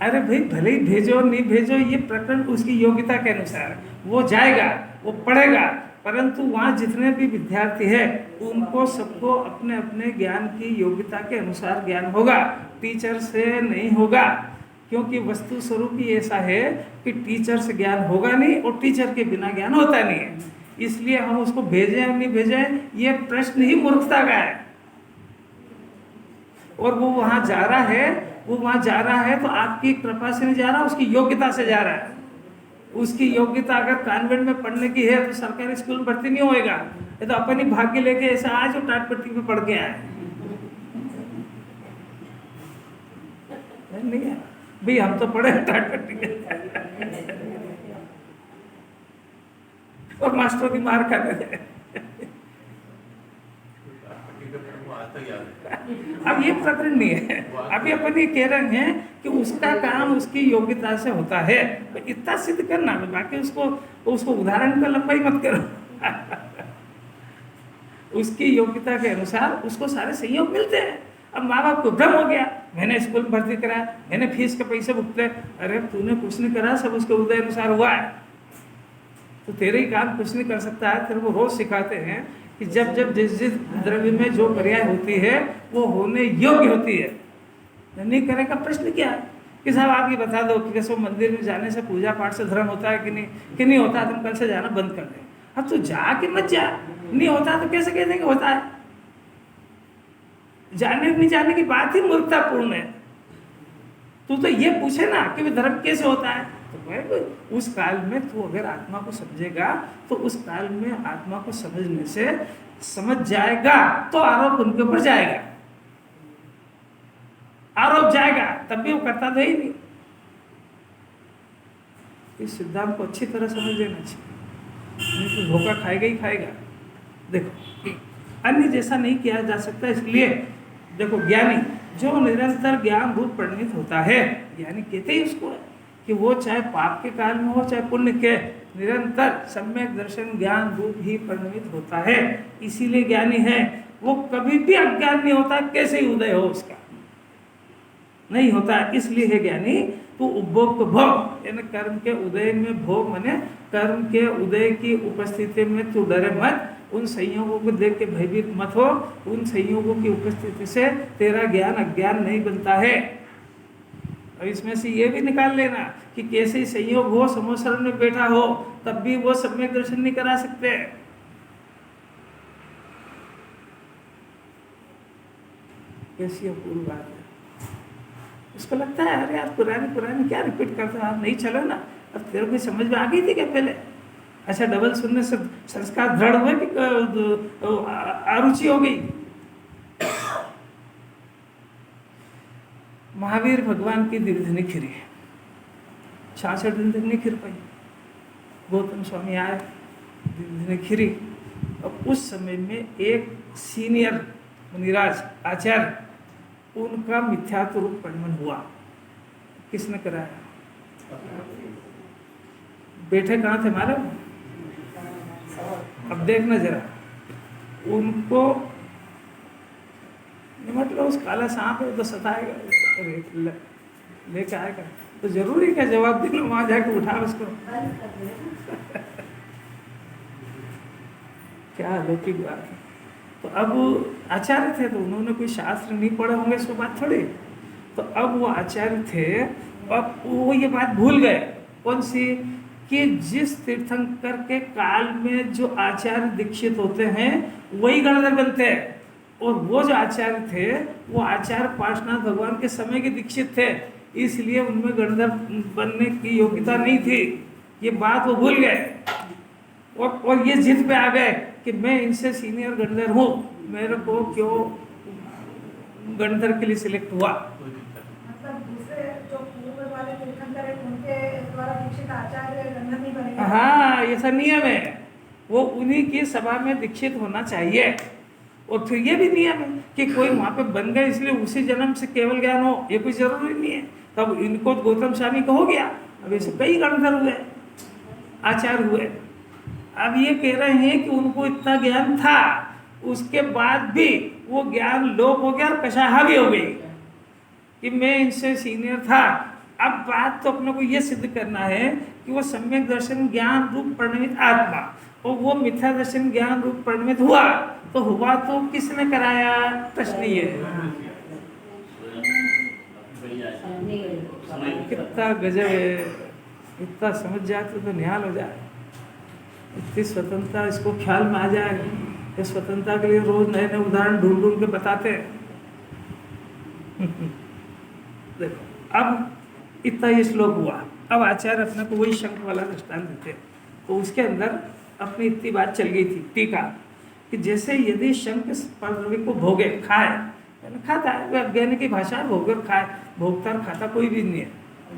अरे भाई, भले ही भेजो नहीं भेजो, ये प्रकरण उसकी योग्यता के अनुसार वो जाएगा, वो पढ़ेगा। परंतु वहाँ जितने भी विद्यार्थी हैं उनको सबको अपने अपने ज्ञान की योग्यता के अनुसार ज्ञान होगा, टीचर से नहीं होगा। क्योंकि वस्तु स्वरूप ही ऐसा है कि टीचर से ज्ञान होगा नहीं और टीचर के बिना ज्ञान होता नहीं है। इसलिए हम उसको भेजें या नहीं भेजें, ये प्रश्न ही मूर्खता का है। और वो वहाँ जा रहा है तो आपकी कृपा से नहीं जा रहा, उसकी योग्यता से जा रहा है। उसकी योग्यता अगर कॉन्वेंट में पढ़ने की है तो सरकारी स्कूल में भर्ती नहीं होएगा। ये तो अपन ही भाग्य लेके ऐसा आज जो टाटपट्टी में पढ़ के आए नहीं है भाई, हम तो पढ़े टाटपट्टी में और मास्टरों की मार खाते थे। अब ये प्रकरण नहीं है, अभी अपन ये कह रहे हैं कि उसका काम उसकी योग्यता से होता है, तो इतना सिद्ध करना, बाकी उसको उदाहरण का लंबाई मत करो। उसकी योग्यता के अनुसार उसको सारे सहयोग मिलते हैं। अब माँ बाप को भ्रम हो गया, मैंने स्कूल में भर्ती कराया, मैंने फीस के पैसे भुगते। अरे तूने कुछ नहीं करा, सब उसके उदय अनुसार हुआ है। तो तेरे ही काम कुछ नहीं कर सकता है। तेरे को रोज सिखाते हैं कि जब जब जिस जिस द्रव्य में जो पर्याय होती है वो होने योग्य होती है। नहीं करे का प्रश्न क्या है कि साहब आप ये बता दो कि कैसे मंदिर में जाने से पूजा पाठ से धर्म होता है कि नहीं होता, तुम कल से जाना बंद कर दे। अब तू जा कि मत जा, नहीं होता तो कैसे कह देंगे होता है? जाने नहीं जाने की बात ही मूर्खतापूर्ण है। तू तो ये पूछे ना कि धर्म कैसे होता है, तो उस काल में तू अगर आत्मा को समझेगा तो उस काल में आत्मा को समझने से समझ जाएगा तो आरोप उनके ऊपर जाएगा, आरोप जाएगा, तब भी वो करता तो ही नहीं। इस सिद्धांत को अच्छी तरह समझ लेना चाहिए, नहीं तो धोखा खाएगा ही खाएगा। देखो, अन्य जैसा नहीं किया जा सकता। इसलिए देखो, ज्ञानी जो निरंतर ज्ञान रूप परिणित होता है, ज्ञानी कहते ही उसको है कि वो चाहे पाप के काल में हो चाहे पुण्य के, निरंतर सम्यक दर्शन ज्ञान रूप ही परिणमित होता है। इसीलिए ज्ञानी है। वो कभी भी अज्ञान नहीं होता, कैसे ही उदय हो उसका नहीं होता। इसलिए है ज्ञानी। तो उपभोग को भोग, यानी कर्म के उदय में भोग माने कर्म के उदय की उपस्थिति में तू डरे मत, उन संयोगों को देख के भयभीत मत हो। उन संयोगों की उपस्थिति से तेरा ज्ञान अज्ञान नहीं बनता है। और इसमें से ये भी निकाल लेना कि कैसे ही संयोग हो, समोसरण में बैठा हो, तब भी वो सम्यक दर्शन नहीं करा सकते। कैसी अपूर्व बात है। उसको लगता है अरे यार पुरानी क्या रिपीट करते हो आप, नहीं चलो ना। अब तेरे को समझ में आ गई थी क्या पहले? अच्छा, डबल सुनने से संस्कार दृढ़ हुए कि अरुचि हो गई? महावीर भगवान की दिव्य खिरी 66 दिन तक नहीं खिर पाई। गौतम स्वामी आए, दिव्य खिरी। अब उस समय में एक सीनियर मुनिराज आचार्य, उनका मिथ्यात्व रूप परिणमन हुआ। किसने कराया? बैठे कहाँ थे मालूम? अब देखना जरा, उनको मतलब उस काला सांप है तो सताएगा, लेके आएगा। तो जरूरी क्या जवाब देना, वहां जाके उठा उसको। बंद कर दे। क्या अलौकिक बात है। तो अब आचार्य थे तो उन्होंने कोई शास्त्र नहीं पढ़े होंगे, इसको बात थोड़ी। तो अब वो आचार्य थे, अब वो ये बात भूल गए। कौन सी? कि जिस तीर्थंकर के काल में जो आचार्य दीक्षित होते हैं वही गणधर बनते हैं, और वो जो आचार्य थे वो आचार्य पार्श्वनाथ भगवान के समय के दीक्षित थे, इसलिए उनमें गणधर बनने की योग्यता नहीं थी। ये बात वो भूल गए और ये जिद पे आ गए कि मैं इनसे सीनियर गणधर हूँ, मेरे को क्यों गणधर के लिए सिलेक्ट हुआ। कोई दिक्कत नहीं। मतलब दूसरे जो पूर्व वाले तीर्थंकर हैं, उनके द्वारा दीक्षित आचार्य गणधर नहीं बनेंगे। हाँ, ऐसा नियम है, वो उन्हीं की सभा में दीक्षित होना चाहिए। और फिर ये भी नियम है कि कोई वहाँ पे बन गए इसलिए उसी जन्म से केवल ज्ञान हो, ये कोई जरूरी नहीं है। तब इनको गौतम स्वामी को हो गया, अब ऐसे कई गणधर हुए, आचार्य हुए। अब ये कह रहे हैं कि उनको इतना ज्ञान था, उसके बाद भी वो ज्ञान लोप हो गया और कशाहा भी हो गई कि मैं इनसे सीनियर था। अब बात तो अपने को ये सिद्ध करना है कि वो सम्यक दर्शन ज्ञान रूप परिणमित आत्मा, और वो मिथ्या दर्शन ज्ञान रूप परिणमित हुआ, तो हुआ तो किसने कराया? प्रश्न ये है। कितना गजब है, इतना समझ जाते तो निहाल हो जाए। इतनी स्वतंत्रता इसको ख्याल में आ जाए कि स्वतंत्रता के लिए रोज नए नए उदाहरण ढूंढ ढूंढ के बताते हैं। देखो अब इतना ये श्लोक हुआ। अब आचार्य अपने को वही शंख वाला दृष्टांत देते, तो उसके अंदर अपनी इतनी बात चल गई थी टीका कि जैसे यदि शंख परद्रव्य को भोगे, खाए, खाता है, वह अज्ञानी की भाषा है, भोगे और खाए। भोगता और खाता कोई भी नहीं है,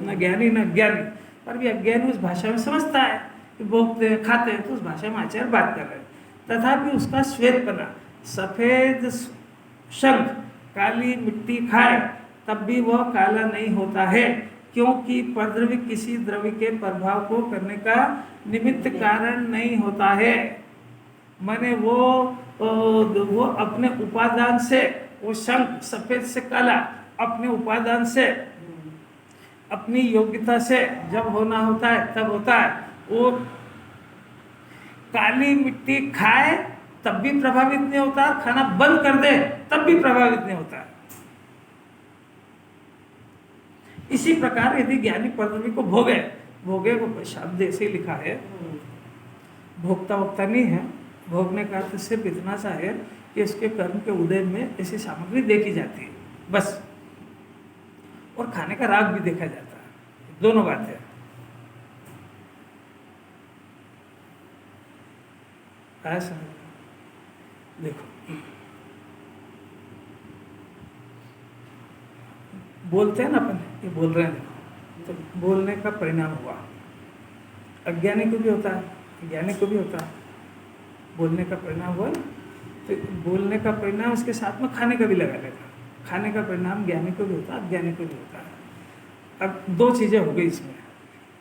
न ज्ञानी न अज्ञानी, पर भी अज्ञानी उस भाषा में समझता है कि भोगते हैं खाते हैं, तो उस भाषा में आचार्य बात कर रहे हैं। तथापि उसका श्वेतपना, सफेद शंख काली मिट्टी खाए तब भी वह काला नहीं होता है, क्योंकि परद्रव्य किसी द्रव्य के प्रभाव को करने का निमित्त कारण नहीं होता है। माने वो अपने उपादान से, वो शंख सफेद से काला अपने उपादान से, अपनी योग्यता से जब होना होता है तब होता है। वो काली मिट्टी खाए तब भी प्रभावित नहीं होता, खाना बंद कर दे तब भी प्रभावित नहीं होता। इसी प्रकार यदि ज्ञानी परद्रव्य को भोगे, भोगे वो शब्द ऐसे ही लिखा है, भोक्ता वोक्ता नहीं है। भोगने का अर्थ सिर्फ इतना सा है कि इसके कर्म के उदय में ऐसी सामग्री देखी जाती है बस, और खाने का राग भी देखा जाता है, दोनों बातें। आया समझ? देखो बोलते हैं ना अपन, ये बोल रहे हैं, तो बोलने का परिणाम हुआ। अज्ञानी को भी होता है, ज्ञानी को भी होता है। बोलने का परिणाम हुआ, तो बोलने का परिणाम उसके साथ में खाने का भी लगा लेगा। खाने का परिणाम ज्ञानी को भी होता है, अज्ञानी को भी होता है। अब दो चीज़ें हो गई इसमें,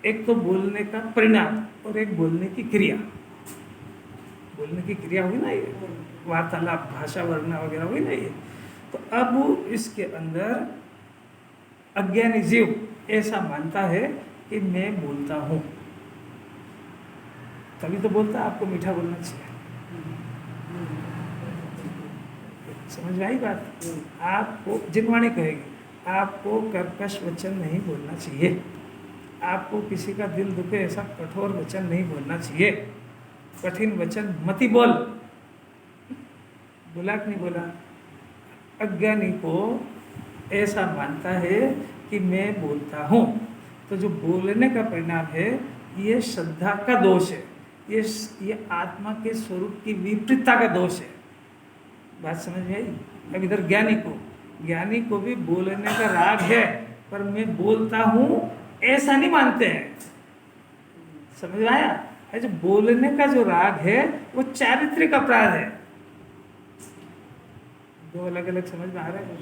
एक तो बोलने का परिणाम और एक बोलने की क्रिया। बोलने की क्रिया हुई ना, ये वार्तालाप, भाषा वर्णना वगैरह हुई ना ये। तो अब इसके अंदर अज्ञानी जीव ऐसा मानता है कि मैं बोलता हूँ, तभी तो बोलता है। आपको मीठा बोलना चाहिए, समझ में आई बात? आपको जिनवाणी कहेगी, आपको कर्कश वचन नहीं बोलना चाहिए, आपको किसी का दिल दुखे ऐसा कठोर वचन नहीं बोलना चाहिए। कठिन वचन मति बोल, बोला कि नहीं बोला? अज्ञानी को ऐसा मानता है कि मैं बोलता हूँ, तो जो बोलने का परिणाम है ये श्रद्धा का दोष है, ये आत्मा के स्वरूप की विपरीतता का दोष है। बात समझ में आई? अब इधर ज्ञानी को भी बोलने का राग है, पर मैं बोलता हूँ ऐसा नहीं मानते हैं। समझ में आया? जो बोलने का जो राग है वो चारित्रिक अपराध है। दो अलग अलग समझ में आ रहा है?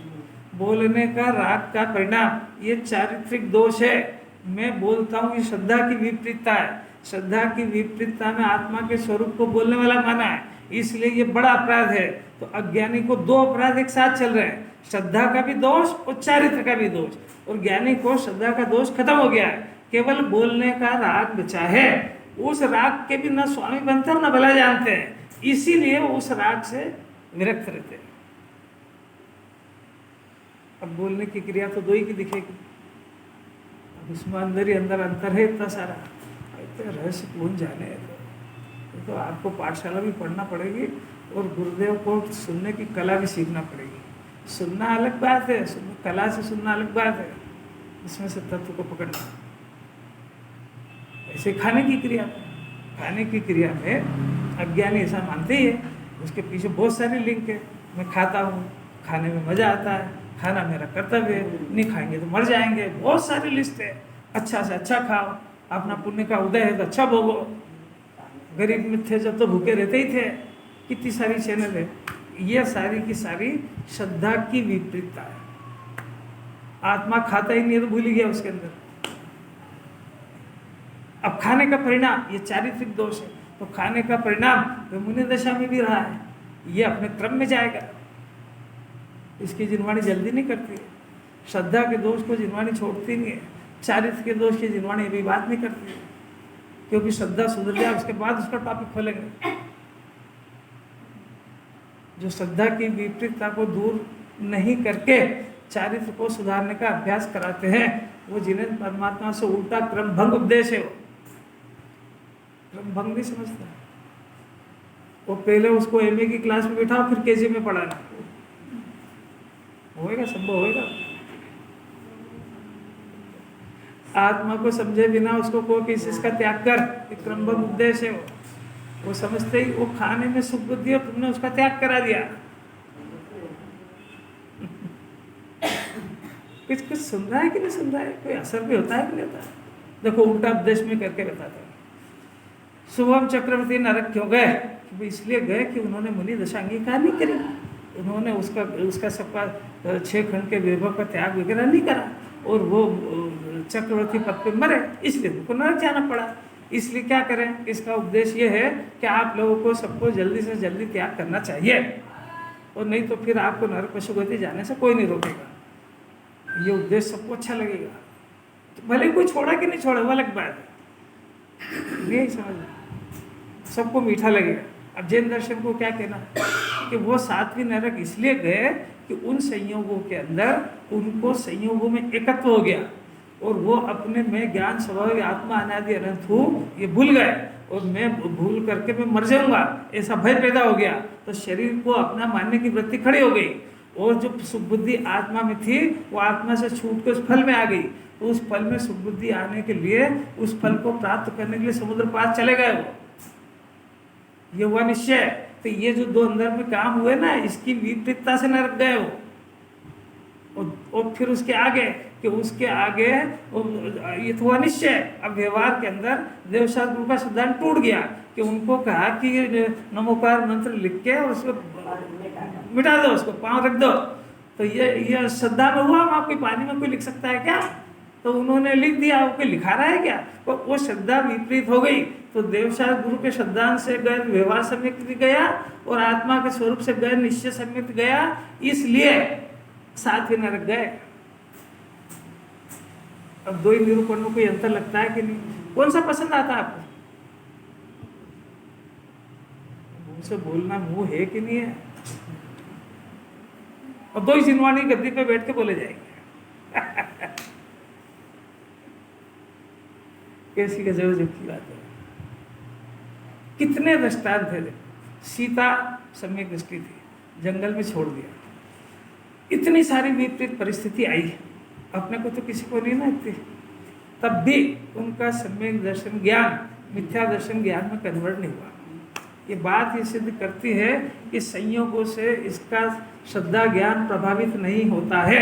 बोलने का राग का परिणाम ये चारित्रिक दोष है। मैं बोलता हूँ, ये श्रद्धा की विपरीतता है। श्रद्धा की विपरीतता में आत्मा के स्वरूप को बोलने वाला माना है, इसलिए ये बड़ा अपराध है। तो अज्ञानी को दो अपराध एक साथ चल रहे हैं। श्रद्धा का भी दोष और चारित्र का भी दोष, और ज्ञानी को श्रद्धा का दोष खत्म हो गया है, केवल बोलने का राग बचा है। उस राग के भी न स्वामी बनते हैं न भला जानते हैं, इसीलिए वो उस राग से विरक्त रहते हैं। अब बोलने की क्रिया तो दो ही की दिखेगी, अब इसमें अंदर ही अंदर अंतर है इतना सारा, इतना रहस्य कौन जाने। तो आपको पाठशाला भी पढ़ना पड़ेगी और गुरुदेव को सुनने की कला भी सीखना पड़ेगी। सुनना अलग बात है, कला से सुनना अलग बात है, इसमें से तत्व को पकड़ना। ऐसे खाने की क्रिया में अज्ञानी ऐसा मानते ही है, उसके पीछे बहुत सारे लिंक है। मैं खाता हूँ, खाने में मज़ा आता है, खाना मेरा कर्तव्य है, नहीं खाएंगे तो मर जाएंगे, बहुत सारी लिस्ट है। अच्छा से अच्छा खाओ, अपना पुण्य का उदय है तो अच्छा भोगो, गरीब में थे जब तो भूखे रहते ही थे, कितनी सारी चैनल है। ये सारी की सारी श्रद्धा की विपरीतता है। आत्मा खाता ही नहीं है तो भूल ही गया उसके अंदर। अब खाने का परिणाम ये चारित्रिक दोष है, तो खाने का परिणाम मुनि दशा में भी रहा है, ये अपने क्रम में जाएगा। इसकी जिनवाणी जल्दी नहीं करती है, श्रद्धा के दोष को जिनवाणी छोड़ती नहीं है, चारित्र के दोष की जिनवाणी अभी बात नहीं करती है, क्योंकि श्रद्धा सुधर जाए उसके बाद उसका टॉपिक खोलेंगे। जो श्रद्धा की विपरीतता को दूर नहीं करके चारित्र को सुधारने का अभ्यास कराते हैं, वो जिन्हें परमात्मा से उल्टा क्रम भंग उपदेश है, वो क्रम भंग नहीं समझता। वो पहले उसको एमए की क्लास में बिठाओ, फिर केजी में पढ़ाना, होएगा? संभव होएगा? आत्मा को समझे बिना उसको कोई किसी चीज का त्याग कर, क्रम भंग उपदेश है। वो समझते ही वो खाने में सुख बुद्धि है, तुमने उसका त्याग करा दिया। कुछ सुन रहा है कि नहीं सुन रहा है, कोई असर भी होता है कि नहीं होता है? देखो उल्टा उपदेश में करके बताता है। शुभम चक्रवर्ती नरक क्यों गए? इसलिए गए कि उन्होंने मुनि दशा अंगीकार नहीं करी, उन्होंने उसका सबका 6 खंड के वैभव का त्याग वगैरह नहीं करा, और वो चक्रवर्ती पद पे मरे, इसलिए उनको नरक जाना पड़ा। इसलिए क्या करें? इसका उपदेश ये है कि आप लोगों को सबको जल्दी से जल्दी त्याग करना चाहिए, और नहीं तो फिर आपको नरक पशुगति जाने से कोई नहीं रोकेगा। ये उपदेश सबको अच्छा लगेगा, तो भले कोई छोड़ा कि नहीं छोड़ा वो अलग बात है, नहीं समझ, सबको मीठा लगेगा। अब जैन दर्शन को क्या कहना कि वो 7वीं नरक इसलिए गए कि उन संयोगों के अंदर उनको संयोगों में एकत्व हो गया, और वो अपने में ज्ञान स्वभाव आत्मा अनादि अनंत हूँ ये भूल गए, और मैं भूल करके मैं मर जाऊंगा ऐसा भय पैदा हो गया। तो शरीर को अपना मानने की वृत्ति खड़ी हो गई, और जो सुबुद्धि आत्मा में थी वो आत्मा से छूट के उस फल में आ गई। तो उस फल में सुबुद्धि आने के लिए, उस फल को प्राप्त करने के लिए समुद्र पार चले गए वो, ये हुआ निश्चय। तो ये जो 2 अंदर में काम हुए ना, इसकी विपरीतता से नरक गए वो। और फिर उसके आगे ये तो हुआ निश्चय। अब व्यवहार के अंदर देवशास्त्र गुरु का सिद्धांत टूट गया कि उनको कहा कि नमोकार मंत्र लिख के और उसको मिटा दो, उसको पाँव रख दो। तो ये श्रद्धा में हुआ, वहाँ कोई पानी में कोई लिख सकता है क्या? तो उन्होंने लिख दिया, वो कोई लिखा रहा है क्या? तो वो श्रद्धा विपरीत हो गई। तो देवशास्त्र गुरु के सिद्धांत से गए व्यवहार सम्यक गया, और आत्मा के स्वरूप से गए निश्चय सम्यक गया, इसलिए 7वीं नरक गए। अब 2 ही निरूपण में कोई अंतर लगता है कि नहीं? कौन सा पसंद आता है आपको? मुंह से बोलना मुंह है कि नहीं है? और 2 ही जिनवाणी गद्दी पे बैठ के बोले जाएंगे। कैसी गजब की बात है। कितने दृष्टांत थे। सीता सम्यक दृष्टि थी, जंगल में छोड़ दिया, इतनी सारी विपरीत परिस्थिति आई, अपने को तो किसी को नहीं ना थी, तब भी उनका सम्यक दर्शन ज्ञान मिथ्या दर्शन ज्ञान में कन्वर्ट नहीं हुआ। ये बात ये सिद्ध करती है कि संयोगों से इसका श्रद्धा ज्ञान प्रभावित नहीं होता है।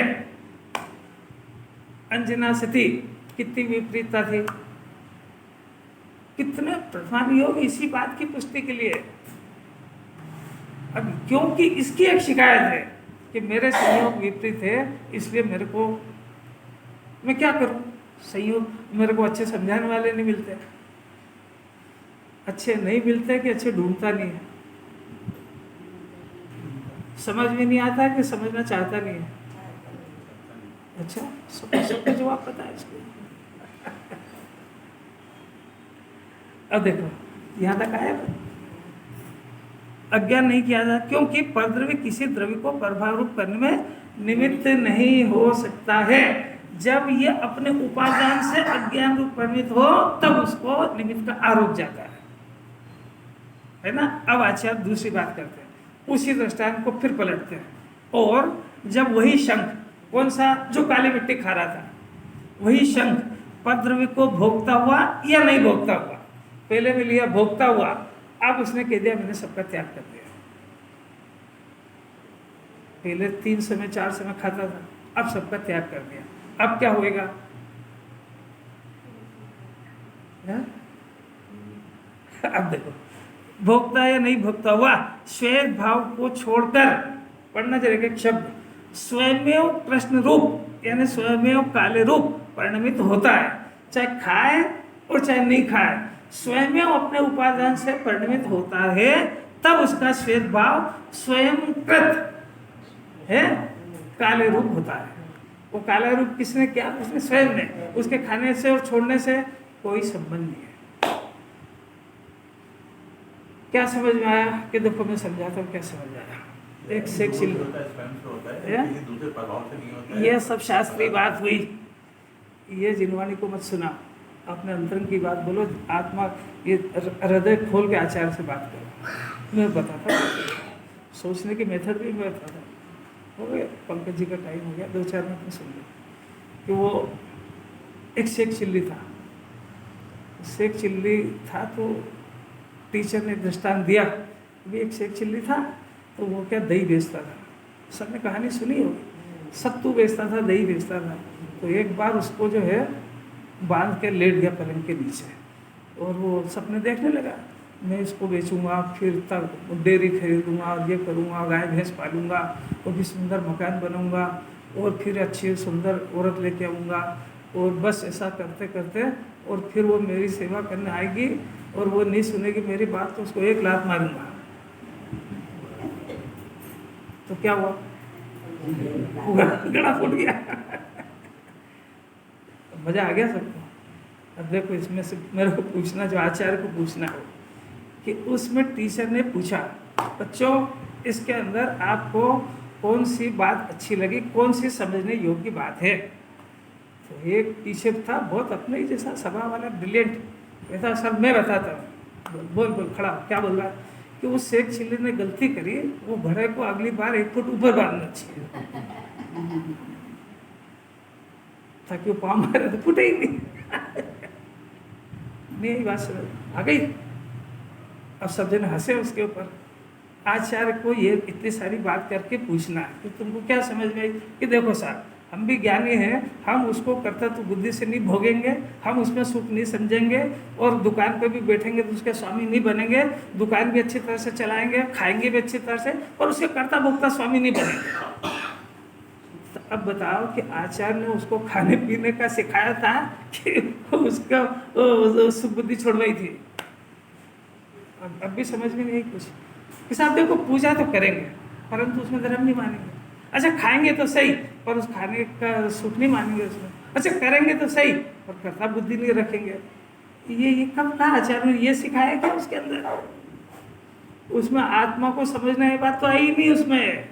अंजना सती कितनी विपरीतता थी, कितने प्रधान योग इसी बात की पुष्टि के लिए। अब क्योंकि इसकी एक शिकायत है कि मेरे संयोग विपरीत है, इसलिए मेरे को, मैं क्या करूं? संयोग मेरे को अच्छे समझाने वाले नहीं मिलते, अच्छे नहीं मिलते कि अच्छे ढूंढता नहीं है। समझ में नहीं आता कि समझना चाहता नहीं है? अच्छा, सबको जवाब पता है इसको। अब देखो यहाँ तक आया, अज्ञान नहीं किया जाता क्योंकि परद्रव्य किसी द्रव्य को प्रभाव रूप करने में निमित्त नहीं हो सकता है। जब ये अपने उपादान से अज्ञान रूप परिमित हो तब उसको निमित्त का आरोप जाता है ना। अब आचार्य दूसरी बात करते हैं, उसी दृष्टांत को फिर पलटते हैं, और जब वही शंख, कौन सा, जो काली मिट्टी खा रहा था, वही शंख परद्रव्य को भोगता हुआ या नहीं भोगता हुआ, पहले में लिया भोगता हुआ, अब उसने कह दिया मैंने सबका त्याग कर दिया। पहले 3 समय 4 समय खाता था, अब सबका त्याग कर दिया, अब क्या होएगा? अब देखो, भोगता या नहीं भोगता हुआ, श्वेत भाव को छोड़कर पढ़ना चाहिए एक शब्द, स्वयमेव कृष्ण रूप यानी स्वयमेव काले रूप परिणमित होता है, चाहे खाए और चाहे नहीं खाए, स्वयमेव अपने उपादान से परिणमित होता है, तब उसका श्वेत भाव स्वयंकृत है काले रूप होता है। वो काला रूप किसने किया? उसने स्वयं ने, उसके खाने से और छोड़ने से कोई संबंध नहीं है। क्या समझ में आया? कि देखो मैं समझाता हूँ क्या समझ आया। एक सेक्शन ये सब शास्त्रीय बात हुई, ये जिनवानी को मत सुना, अपने अंतरंग की बात बोलो, आत्मा ये हृदय खोल के आचार्य से बात करो। मैं बताता सोचने की मेथड भी मैं बताता। हो गया पंकज जी का टाइम हो गया, 2-4 मिनट में सुन लो कि वो एक शेख चिल्ली था। शेख चिल्ली था तो टीचर ने दृष्टांत दिया भी, एक शेख चिल्ली था तो वो क्या दही बेचता था, सबने कहानी सुनी होगी, सत्तू बेचता था, दही बेचता था। तो एक बार उसको जो है बांध के लेट गया पलंग के नीचे, और वो सपने देखने लगा, मैं इसको बेचूंगा, फिर तक डेयरी खरीदूंगा, ये करूंगा, गाय भैंस पालूंगा, और भी सुंदर मकान बनाऊंगा, और फिर अच्छी सुंदर औरत लेके आऊँगा, और बस ऐसा करते करते, और फिर वो मेरी सेवा करने आएगी और वो नहीं सुनेगी मेरी बात तो उसको 1 लात मारूंगा। तो क्या हुआ? गला फूट गया। मजा आ गया सबको। अब देखो इसमें से मेरे को पूछना, जो आचार्य को पूछना हो कि उसमें टीचर ने पूछा, बच्चों इसके अंदर आपको कौन सी बात अच्छी लगी, कौन सी समझने योग्य बात है? तो एक टीचर था बहुत अपने ही जैसा सभा वाला, ब्रिलियंट, कहता सब मैं बताता हूँ, बोल बोल खड़ा, क्या बोल रहा है कि उस शेख चिल्ली ने गलती करी, वो घड़े को अगली बार 1 फुट ऊपर बांधना चाहिए ताकि वो पाँव मारे तो फूटे ही नहीं। नहीं बात समझ आ गई? अब सब जन हंसे उसके ऊपर। आचार्य को ये इतनी सारी बात करके पूछना है कि तुमको क्या समझ में आई कि देखो साहब हम भी ज्ञानी हैं, हम उसको करता तो बुद्धि से नहीं भोगेंगे, हम उसमें सुख नहीं समझेंगे, और दुकान पे भी बैठेंगे तो उसके स्वामी नहीं बनेंगे, दुकान भी अच्छी तरह से चलाएंगे, खाएंगे भी अच्छी तरह से, और उसके कर्ता भोक्ता स्वामी नहीं बनेंगे। तो अब बताओ कि आचार्य ने उसको खाने पीने का सिखाया था कि उसका सुख बुद्धि छोड़वाई थी? अब भी समझ में नहीं कुछ कि साहब देखो पूजा तो करेंगे परंतु उसमें धर्म नहीं मानेंगे। अच्छा खाएंगे तो सही पर उस खाने का सुख नहीं मानेंगे उसमें। अच्छा करेंगे तो सही पर कर्ता बुद्धि नहीं रखेंगे। ये कब कहा आचार्य ने ये सिखाया क्या उसके अंदर? उसमें आत्मा को समझने की बात तो आई नहीं उसमें।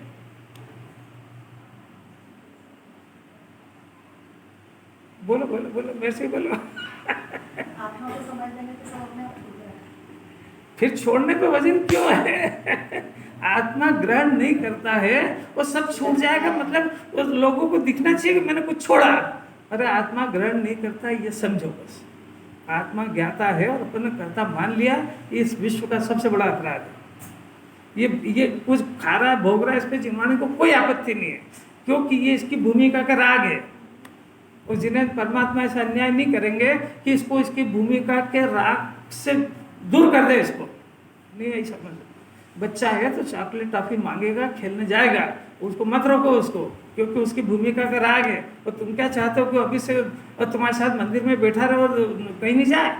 बोलो बोलो बोलो मेरे से बोलो। आत्मा को समझने में तो सब अपने आप छूट रहा है। फिर छोड़ने पे वजन क्यों है? आत्मा ग्रहण नहीं करता है वो सब छूट जाएगा, मतलब उस लोगों को दिखना चाहिए कि मैंने कुछ छोड़ा। अरे आत्मा ग्रहण नहीं करता ये समझो बस। आत्मा ज्ञाता है और अपने कर्ता मान लिया, इस विश्व का सबसे बड़ा अपराध है। ये कुछ खा रहा है भोग रहा है, इस पर जिनवाने को कोई आपत्ति नहीं है क्योंकि ये इसकी भूमिका का राग है। और जिन्हें परमात्मा ऐसा अन्याय नहीं करेंगे कि इसको इसकी भूमिका के राग से दूर कर दे, इसको नहीं यही समझ। बच्चा है तो चॉकलेट टॉफी मांगेगा, खेलने जाएगा, उसको मत रोको उसको क्योंकि उसकी भूमिका का राग है। और तुम क्या चाहते हो कि अभी से तुम्हारे साथ मंदिर में बैठा रहे और कहीं नहीं जाए?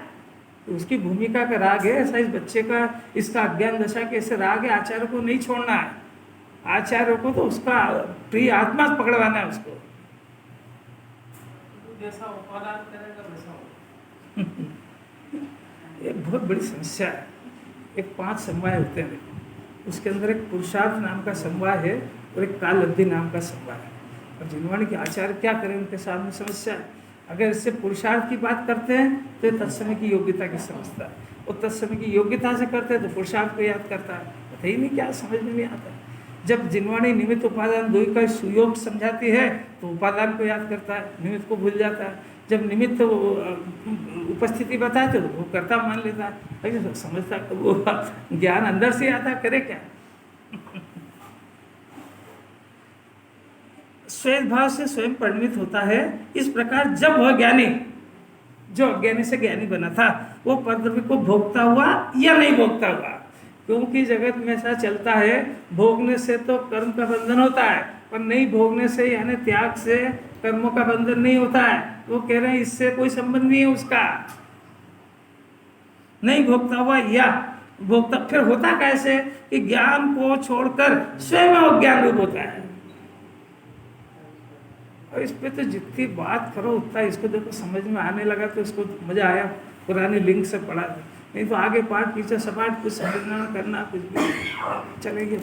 तो उसकी भूमिका का राग है। ऐसा इस बच्चे का इसका अज्ञान दशा के ऐसे राग है, आचार्य को नहीं छोड़ना है। आचार्यों को तो उसका प्रिय आत्मा पकड़वाना है उसको। जैसा उपादान करेगा वैसा होगा। ये बहुत बड़ी समस्या है। एक 5 समवाय होते हैं, उसके अंदर एक पुरुषार्थ नाम का समवाय है और एक काल अवधि नाम का समवाय है। और जिनवाणी के आचार्य क्या करें, उनके सामने समस्या है। अगर इससे पुरुषार्थ की बात करते हैं तो ये तत्समय की योग्यता की समझता है, और तत्समय की योग्यता से करते हैं तो पुरुषार्थ को याद करता है। पता ही नहीं क्या समझ में नहीं आता। जब जिनवाणी निमित्त उपादान दो का सुयोग समझाती है तो उपादान को याद करता है, निमित्त को भूल जाता है। जब निमित्त उपस्थिति बताते तो वो कर्ता मान लेता है। लेकिन समझता वो ज्ञान अंदर से आता, करे क्या। श्वेत भाव से स्वयं परिणित होता है। इस प्रकार जब वह ज्ञानी जो अज्ञानी से ज्ञानी बना था वो परद्रव्य को भोगता हुआ या नहीं भोगता हुआ, क्योंकि जगत में ऐसा चलता है, भोगने से तो कर्म का बंधन होता है, पर नहीं भोगने से यानी त्याग से कर्मों का बंधन नहीं होता है। वो कह रहे हैं इससे कोई संबंध नहीं है उसका। नहीं भोगता हुआ या भोगता, फिर होता कैसे कि ज्ञान को छोड़कर स्वयं अज्ञान रूप होता है। और इस पे तो जितनी बात करो उतना इसको देखो समझ में आने लगा, तो इसको मजा आया। पुरानी लिंक से पढ़ा, नहीं तो आगे पाठ पीछे सपाट कुछ समझना करना कुछ भी चलेगी।